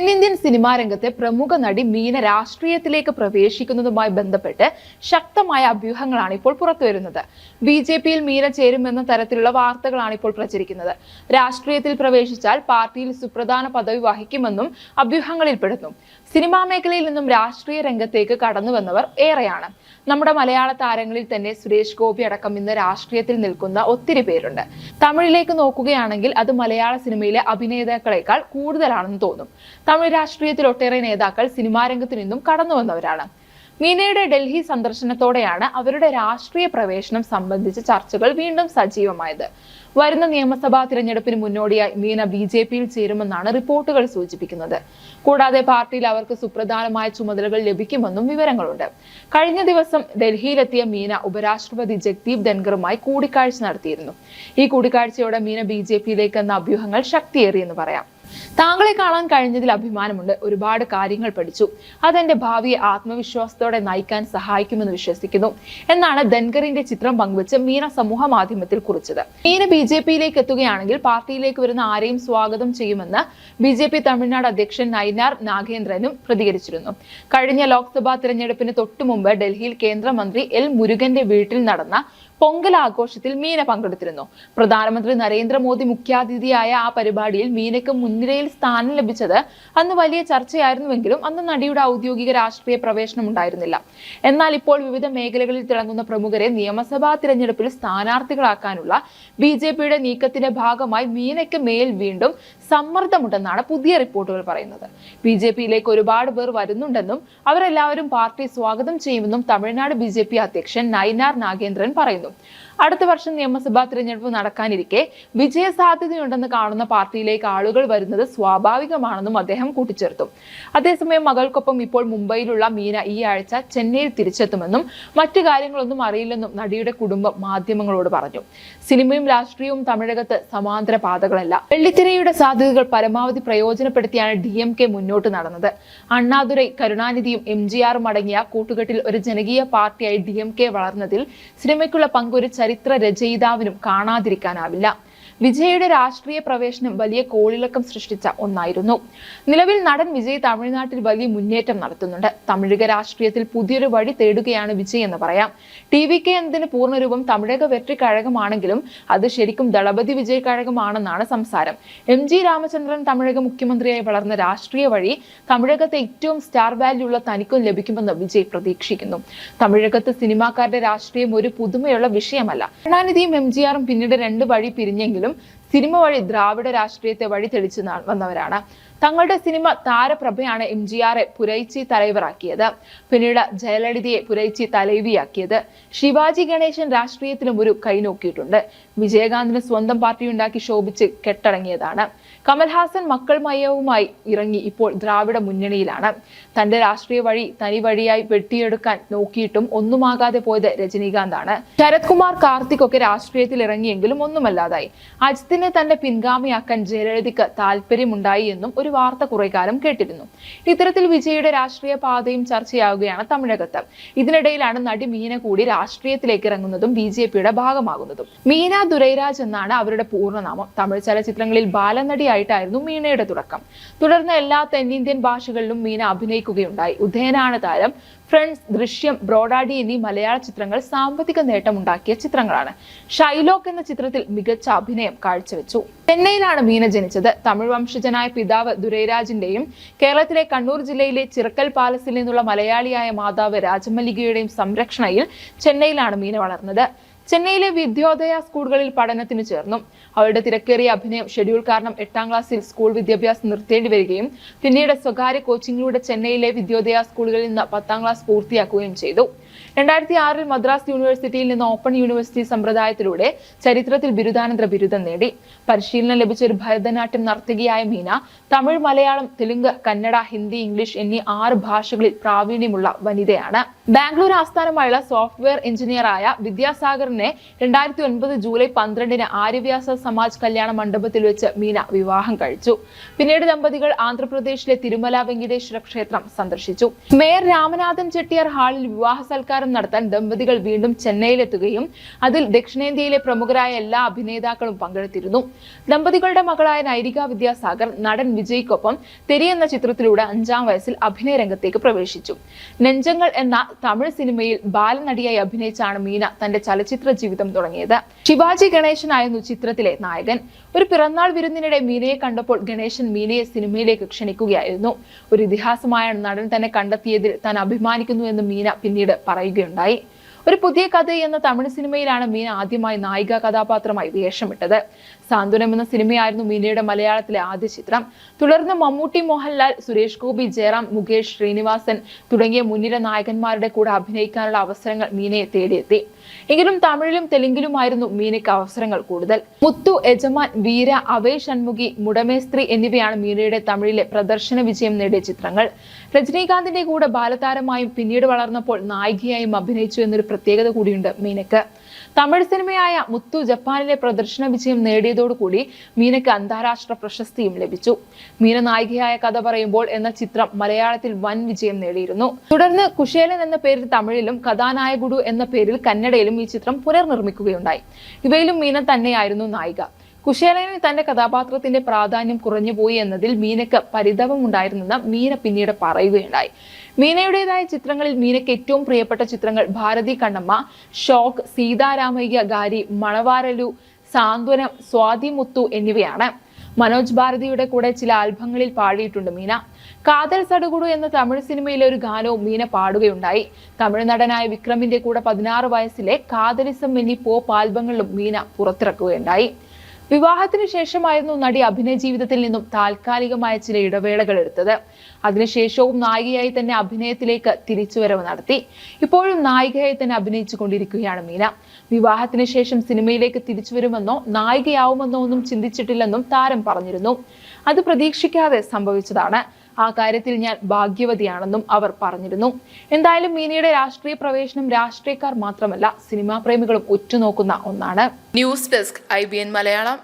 തെന്നിന്ത്യൻ സിനിമാ രംഗത്തെ പ്രമുഖ നടി മീന രാഷ്ട്രീയത്തിലേക്ക് പ്രവേശിക്കുന്നതുമായി ബന്ധപ്പെട്ട് ശക്തമായ അഭ്യൂഹങ്ങളാണ് ഇപ്പോൾ പുറത്തുവരുന്നത്. ബിജെപിയിൽ മീന ചേരുമെന്ന തരത്തിലുള്ള വാർത്തകളാണ് ഇപ്പോൾ പ്രചരിക്കുന്നത്. രാഷ്ട്രീയത്തിൽ പ്രവേശിച്ചാൽ പാർട്ടിയിൽ സുപ്രധാന പദവി വഹിക്കുമെന്നും അഭ്യൂഹങ്ങളിൽപ്പെടുന്നു. സിനിമാ മേഖലയിൽ നിന്നും രാഷ്ട്രീയ രംഗത്തേക്ക് കടന്നുവന്നവർ ഏറെയാണ്. നമ്മുടെ മലയാള താരങ്ങളിൽ തന്നെ സുരേഷ് ഗോപി അടക്കം ഇന്ന് രാഷ്ട്രീയത്തിൽ നിൽക്കുന്ന ഒത്തിരി പേരുണ്ട്. തമിഴിലേക്ക് നോക്കുകയാണെങ്കിൽ അത് മലയാള സിനിമയിലെ അഭിനേതാക്കളെക്കാൾ കൂടുതലാണെന്ന് തോന്നും. തമിഴ് രാഷ്ട്രീയത്തിൽ ഒട്ടേറെ നേതാക്കൾ സിനിമാ രംഗത്ത് നിന്നും കടന്നു വന്നവരാണ്. മീനയുടെ ഡൽഹി സന്ദർശനത്തോടെയാണ് അവരുടെ രാഷ്ട്രീയ പ്രവേശനം സംബന്ധിച്ച ചർച്ചകൾ വീണ്ടും സജീവമായത്. വരുന്ന നിയമസഭാ തിരഞ്ഞെടുപ്പിന് മുന്നോടിയായി മീന ബിജെപിയിൽ ചേരുമെന്നാണ് റിപ്പോർട്ടുകൾ സൂചിപ്പിക്കുന്നത്. കൂടാതെ പാർട്ടിയിൽ അവർക്ക് സുപ്രധാനമായ ചുമതലകൾ ലഭിക്കുമെന്നും വിവരങ്ങളുണ്ട്. കഴിഞ്ഞ ദിവസം ഡൽഹിയിലെത്തിയ മീന ഉപരാഷ്ട്രപതി ജഗ്ദീപ് ധൻഖറുമായി കൂടിക്കാഴ്ച നടത്തിയിരുന്നു. ഈ കൂടിക്കാഴ്ചയോടെ മീന ബിജെപിയിലേക്ക് എന്ന അഭ്യൂഹങ്ങൾ ശക്തിയേറിയെന്ന് പറയാം. താങ്കളെ കാണാൻ കഴിഞ്ഞതിൽ അഭിമാനമുണ്ട്. ഒരുപാട് കാര്യങ്ങൾ പഠിച്ചു. അതെന്റെ ഭാവിയെ ആത്മവിശ്വാസത്തോടെ നയിക്കാൻ സഹായിക്കുമെന്ന് വിശ്വസിക്കുന്നു എന്നാണ് ധൻഖറിന്റെ ചിത്രം പങ്കുവച്ച് മീന സമൂഹ മാധ്യമത്തിൽ കുറിച്ചത്. മീന ബിജെപിയിലേക്ക് എത്തുകയാണെങ്കിൽ പാർട്ടിയിലേക്ക് വരുന്ന ആരെയും സ്വാഗതം ചെയ്യുമെന്ന് ബിജെപി തമിഴ്നാട് അധ്യക്ഷൻ നയിനാർ നാഗേന്ദ്രനും പ്രതികരിച്ചിരുന്നു. കഴിഞ്ഞ ലോക്സഭാ തിരഞ്ഞെടുപ്പിന് തൊട്ടുമുമ്പ് ഡൽഹിയിൽ കേന്ദ്രമന്ത്രി എൽ മുരുകന്റെ വീട്ടിൽ നടന്ന പൊങ്കൽ ആഘോഷത്തിൽ മീന പങ്കെടുത്തിരുന്നു. പ്രധാനമന്ത്രി നരേന്ദ്രമോദി മുഖ്യാതിഥിയായ ആ പരിപാടിയിൽ മീനയ്ക്ക് മുൻനിരയിൽ സ്ഥാനം ലഭിച്ചത് അന്ന് വലിയ ചർച്ചയായിരുന്നുവെങ്കിലും അന്ന് നടിയുടെ ഔദ്യോഗിക രാഷ്ട്രീയ പ്രവേശനം ഉണ്ടായിരുന്നില്ല. എന്നാൽ ഇപ്പോൾ വിവിധ മേഖലകളിൽ തിളങ്ങുന്ന പ്രമുഖരെ നിയമസഭാ തിരഞ്ഞെടുപ്പിൽ സ്ഥാനാർത്ഥികളാക്കാനുള്ള ബിജെപിയുടെ നീക്കത്തിന്റെ ഭാഗമായി മീനയ്ക്ക് മേൽ വീണ്ടും സമ്മർദ്ദമുണ്ടെന്നാണ് പുതിയ റിപ്പോർട്ടുകൾ പറയുന്നത്. ബിജെപിയിലേക്ക് ഒരുപാട് പേർ വരുന്നുണ്ടെന്നും അവരെല്ലാവരും പാർട്ടി സ്വാഗതം ചെയ്യുമെന്നും തമിഴ്നാട് ബിജെപി അധ്യക്ഷൻ നയിനാർ നാഗേന്ദ്രൻ പറയുന്നു. അടുത്ത വർഷം നിയമസഭാ തിരഞ്ഞെടുപ്പ് നടക്കാനിരിക്കെ വിജയ സാധ്യതയുണ്ടെന്ന് കാണുന്ന പാർട്ടിയിലേക്ക് ആളുകൾ വരുന്നത് സ്വാഭാവികമാണെന്നും അദ്ദേഹം കൂട്ടിച്ചേർത്തു. അതേസമയം മകൾക്കൊപ്പം ഇപ്പോൾ മുംബൈയിലുള്ള മീന ഈ ആഴ്ച ചെന്നൈയിൽ തിരിച്ചെത്തുമെന്നും മറ്റു കാര്യങ്ങളൊന്നും അറിയില്ലെന്നും നടിയുടെ കുടുംബം മാധ്യമങ്ങളോട് പറഞ്ഞു. സിനിമയും രാഷ്ട്രീയവും തമിഴകത്ത് സമാന്തര പാതകളല്ല. വെള്ളിത്തിരയുടെ സാധ്യതകൾ പരമാവധി പ്രയോജനപ്പെടുത്തിയാണ് DMK മുന്നോട്ട് നടന്നത്. അണ്ണാദുരൈ, കരുണാനിധിയും MGRും അടങ്ങിയ കൂട്ടുകെട്ടിൽ ഒരു ജനകീയ പാർട്ടിയായി DMK വളർന്നതിൽ സിനിമയ്ക്കുള്ള പങ്ക് ഒരു ചരിത്ര രചയിതാവിനും കാണാതിരിക്കാനാവില്ല. വിജയുടെ രാഷ്ട്രീയ പ്രവേശനം വലിയ കോളിളക്കം സൃഷ്ടിച്ച ഒന്നായിരുന്നു. നിലവിൽ നടൻ വിജയ് തമിഴ്നാട്ടിൽ വലിയ മുന്നേറ്റം നടത്തുന്നുണ്ട്. തമിഴക രാഷ്ട്രീയത്തിൽ പുതിയൊരു വഴി തേടുകയാണ് വിജയ് എന്ന് പറയാം. TVK എന്നതിന് പൂർണ്ണരൂപം തമിഴക വെട്രി കഴകമാണെങ്കിലും അത് ശരിക്കും ദളപതി വിജയ് കഴകമാണെന്നാണ് സംസാരം. MG രാമചന്ദ്രൻ തമിഴക മുഖ്യമന്ത്രിയായി വളർന്ന രാഷ്ട്രീയ വഴി തമിഴകത്തെ ഏറ്റവും സ്റ്റാർ വാല്യൂ ഉള്ള തനിക്കും ലഭിക്കുമെന്ന് വിജയ് പ്രതീക്ഷിക്കുന്നു. തമിഴകത്ത് സിനിമാക്കാരുടെ രാഷ്ട്രീയം ഒരു പുതുമയുള്ള വിഷയമല്ല. കരുണാനിധിയും MGRും പിന്നീട് രണ്ട് വഴി പിരിഞ്ഞെങ്കിലും സിനിമ വഴി ദ്രാവിഡ രാഷ്ട്രീയത്തെ വഴി തെളിച്ചു വന്നവരാണ്. തങ്ങളുടെ സിനിമ താരപ്രഭയാണ് MGRെ പുരൈച്ചി തലൈവറാക്കിയത്. പിന്നീട് ജയലളിതയെ പുരൈച്ചി തലൈവിയാക്കിയത്. ശിവാജി ഗണേശൻ രാഷ്ട്രീയത്തിലും ഒരു കൈനോക്കിയിട്ടുണ്ട്. വിജയകാന്തിന് സ്വന്തം പാർട്ടി ഉണ്ടാക്കി ശോഭിച്ച് കെട്ടടങ്ങിയതാണ്. കമൽഹാസൻ മക്കൾ മയവുമായി ഇറങ്ങി ഇപ്പോൾ ദ്രാവിഡ മുന്നണിയിലാണ്. തന്റെ രാഷ്ട്രീയ വഴി തനി വഴിയായി വെട്ടിയെടുക്കാൻ നോക്കിയിട്ടും ഒന്നുമാകാതെ പോയത് രജനീകാന്താണ്. ശരത് കുമാർ, കാർത്തിക് ഒക്കെ രാഷ്ട്രീയത്തിൽ ഇറങ്ങിയെങ്കിലും ഒന്നുമല്ലാതായി. അജിത്തിനെ തന്റെ പിൻഗാമിയാക്കാൻ ജയലളിതയ്ക്ക് താല്പര്യമുണ്ടായി എന്നും ഒരു വാർത്ത കുറെ കാലം കേട്ടിരുന്നു. ഇത്തരത്തിൽ വിജയുടെ രാഷ്ട്രീയ പാതയും ചർച്ചയാവുകയാണ് തമിഴകത്ത്. ഇതിനിടയിലാണ് നടി മീന കൂടി രാഷ്ട്രീയത്തിലേക്ക് ഇറങ്ങുന്നതും ബിജെപിയുടെ ഭാഗമാകുന്നതും. മീന ദുരൈരാജ് എന്നാണ് അവരുടെ പൂർണ്ണനാമം. തമിഴ് ചലച്ചിത്രങ്ങളിൽ ബാലനടിയായിട്ടായിരുന്നു മീനയുടെ തുടക്കം. തുടർന്ന് എല്ലാ തെന്നിന്ത്യൻ ഭാഷകളിലും മീന അഭിനയിക്കുകയുണ്ടായി. ഉദയനാണ് താരം. ഫ്രണ്ട്സ്, ദൃശ്യം, ബ്രോഡാഡി എന്നീ മലയാള ചിത്രങ്ങൾ സാമ്പത്തിക നേട്ടമുണ്ടാക്കിയ ചിത്രങ്ങളാണ്. ഷൈലോക്ക് എന്ന ചിത്രത്തിൽ മികച്ച അഭിനയം കാഴ്ചവെച്ചു. ചെന്നൈയിലാണ് മീന ജനിച്ചത്. തമിഴ് വംശജനായ പിതാവ് ദുരൈരാജിന്റെയും കേരളത്തിലെ കണ്ണൂർ ജില്ലയിലെ ചിറക്കൽ പാലസിൽ നിന്നുള്ള മലയാളിയായ മാതാവ് രാജമല്ലികയുടെയും സംരക്ഷണയിൽ ചെന്നൈയിലാണ് മീന വളർന്നത്. ചെന്നൈയിലെ വിദ്യോദയ സ്കൂളുകളിൽ പഠനത്തിന് ചേർന്നു. അവരുടെ തിരക്കേറിയ അഭിനയം ഷെഡ്യൂൾ കാരണം 8ാം ക്ലാസ്സിൽ സ്കൂൾ വിദ്യാഭ്യാസം നിർത്തേണ്ടി വരികയും പിന്നീട് സ്വകാര്യ കോച്ചിങ്ങിലൂടെ ചെന്നൈയിലെ വിദ്യോദയ സ്കൂളുകളിൽ നിന്ന് 10ാം ക്ലാസ് പൂർത്തിയാക്കുകയും ചെയ്തു. 2006 മദ്രാസ് യൂണിവേഴ്സിറ്റിയിൽ നിന്ന് ഓപ്പൺ യൂണിവേഴ്സിറ്റി സമ്പ്രദായത്തിലൂടെ ചരിത്രത്തിൽ ബിരുദാനന്തര ബിരുദം നേടി. പരിശീലനം ലഭിച്ച ഒരു ഭരതനാട്യം നർത്തകിയായ മീന തമിഴ്, മലയാളം, തെലുങ്ക്, കന്നഡ, ഹിന്ദി, ഇംഗ്ലീഷ് എന്നീ 6 ഭാഷകളിൽ പ്രാവീണ്യമുള്ള വനിതയാണ്. ബാംഗ്ലൂർ ആസ്ഥാനമായുള്ള സോഫ്റ്റ്വെയർ എഞ്ചിനീയറായ വിദ്യാസാഗറിനെ 2009 ജൂലൈ 12 ആര്യവ്യാസ സമാജ് കല്യാണ മണ്ഡപത്തിൽ വെച്ച് മീന വിവാഹം കഴിച്ചു. പിന്നീട് ദമ്പതികൾ ആന്ധ്രാപ്രദേശിലെ തിരുമല വെങ്കിടേശ്വര ക്ഷേത്രം സന്ദർശിച്ചു. മേയർ രാമനാഥൻ ചെട്ടിയാർ ഹാളിൽ വിവാഹ സാക്ഷാത്കാരം നടത്താൻ ദമ്പതികൾ വീണ്ടും ചെന്നൈയിലെത്തുകയും അതിൽ ദക്ഷിണേന്ത്യയിലെ പ്രമുഖരായ എല്ലാ അഭിനേതാക്കളും പങ്കെടുത്തിരുന്നു. ദമ്പതികളുടെ മകളായ നൈരിക വിദ്യാസാഗർ നടൻ വിജയ്ക്കൊപ്പം തെരി എന്ന ചിത്രത്തിലൂടെ 5-ാം വയസ്സിൽ അഭിനയ രംഗത്തേക്ക് പ്രവേശിച്ചു. നെഞ്ചങ്ങൾ എന്ന തമിഴ് സിനിമയിൽ ബാലനടിയായി അഭിനയിച്ചാണ് മീന തന്റെ ചലച്ചിത്ര ജീവിതം തുടങ്ങിയത്. ശിവാജി ഗണേശനായിരുന്നു ചിത്രത്തിലെ നായകൻ. ഒരു പിറന്നാൾ വിരുന്നിനിടെ മീനയെ കണ്ടപ്പോൾ ഗണേശൻ മീനയെ സിനിമയിലേക്ക് ക്ഷണിക്കുകയായിരുന്നു. ഒരു ഇതിഹാസമായാണ് നടൻ തന്നെ കണ്ടെത്തിയതിൽ താൻ അഭിമാനിക്കുന്നു എന്ന് മീന പിന്നീട് പറയുകയുണ്ടായി. ഒരു പുതിയ കഥ എന്ന തമിഴ് സിനിമയിലാണ് മീന ആദ്യമായി നായിക കഥാപാത്രമായി വേഷമിട്ടത്. സാന്ത്വനം എന്ന സിനിമയായിരുന്നു മീനയുടെ മലയാളത്തിലെ ആദ്യ ചിത്രം. തുടർന്ന് മമ്മൂട്ടി, മോഹൻലാൽ, സുരേഷ് ഗോപി, ജയറാം, മുകേഷ്, ശ്രീനിവാസൻ തുടങ്ങിയ മുൻനിര നായകന്മാരുടെ കൂടെ അഭിനയിക്കാനുള്ള അവസരങ്ങൾ മീനയെ തേടിയെത്തി. എങ്കിലും തമിഴിലും തെലുങ്കിലുമായിരുന്നു മീനയ്ക്ക് അവസരങ്ങൾ കൂടുതൽ. മുത്തു, യജമാൻ, വീര, അവേ ഷൺമുഖി, മുടമേസ്ത്രി എന്നിവയാണ് മീനയുടെ തമിഴിലെ പ്രദർശന വിജയം നേടിയ ചിത്രങ്ങൾ. രജനീകാന്തിന്റെ കൂടെ ബാലതാരമായും പിന്നീട് വളർന്നപ്പോൾ നായികയായും അഭിനയിച്ചു എന്നൊരു പ്രത്യേകത കൂടിയുണ്ട് മീനയ്ക്ക്. തമിഴ് സിനിമയായ മുത്തു ജപ്പാനിലെ പ്രദർശന വിജയം നേടിയതോടുകൂടി മീനയ്ക്ക് അന്താരാഷ്ട്ര പ്രശസ്തിയും ലഭിച്ചു. മീന നായികയായ കഥ പറയുമ്പോൾ എന്ന ചിത്രം മലയാളത്തിൽ വൻ വിജയം നേടിയിരുന്നു. തുടർന്ന് കുശേലൻ എന്ന പേരിൽ തമിഴിലും കഥാനായകുഡു എന്ന പേരിൽ കന്നഡയിലും ഈ ചിത്രം പുനർനിർമ്മിക്കുകയുണ്ടായി. ഇവയിലും മീന തന്നെയായിരുന്നു നായിക. കുശേലനിൽ തന്റെ കഥാപാത്രത്തിന്റെ പ്രാധാന്യം കുറഞ്ഞുപോയി എന്നതിൽ മീനയ്ക്ക് പരിതാപമുണ്ടായിരുന്നെന്ന് മീന പിന്നീട് പറയുകയുണ്ടായി. മീനയുടേതായ ചിത്രങ്ങളിൽ മീനയ്ക്ക് ഏറ്റവും പ്രിയപ്പെട്ട ചിത്രങ്ങൾ ഭാരതി കണ്ണമ്മ, ഷോക്ക്, സീതാരാമയ്യ ഗാരി, മണവാരലു, സാന്ത്വനം, സ്വാതി മുത്തു എന്നിവയാണ്. മനോജ് ഭാരതിയുടെ കൂടെ ചില ആൽബങ്ങളിൽ പാടിയിട്ടുണ്ട് മീന. കാതൽ സടുകുടു എന്ന തമിഴ് സിനിമയിലെ ഒരു ഗാനവും മീന പാടുകയുണ്ടായി. തമിഴ് നടനായ വിക്രമിന്റെ കൂടെ 16 വയസ്സിലെ കാതലിസം എന്നീ പോപ്പ് ആൽബങ്ങളിലും മീന പുറത്തിറക്കുകയുണ്ടായി. വിവാഹത്തിന് ശേഷമായിരുന്നു നടി അഭിനയ ജീവിതത്തിൽ നിന്നും താൽക്കാലികമായ ചില ഇടവേളകൾ എടുത്തത്. അതിനുശേഷവും നായികയായി തന്നെ അഭിനയത്തിലേക്ക് തിരിച്ചുവരവ് നടത്തി. ഇപ്പോഴും നായികയായി തന്നെ അഭിനയിച്ചു കൊണ്ടിരിക്കുകയാണ് മീന. വിവാഹത്തിന് ശേഷം സിനിമയിലേക്ക് തിരിച്ചുവരുമെന്നോ നായികയാവുമെന്നോ ഒന്നും ചിന്തിച്ചിട്ടില്ലെന്നും താരം പറഞ്ഞിരുന്നു. അത് പ്രതീക്ഷിക്കാതെ സംഭവിച്ചതാണ്. ആ കാര്യത്തിൽ ഞാൻ ഭാഗ്യവതിയാണെന്നും അവർ പറഞ്ഞിരുന്നു. എന്തായാലും മീനയുടെ രാഷ്ട്രീയ പ്രവേശനം രാഷ്ട്രീയക്കാർ മാത്രമല്ല സിനിമാ പ്രേമികളും ഉറ്റുനോക്കുന്ന ഒന്നാണ്. News desk IBN Malayalam.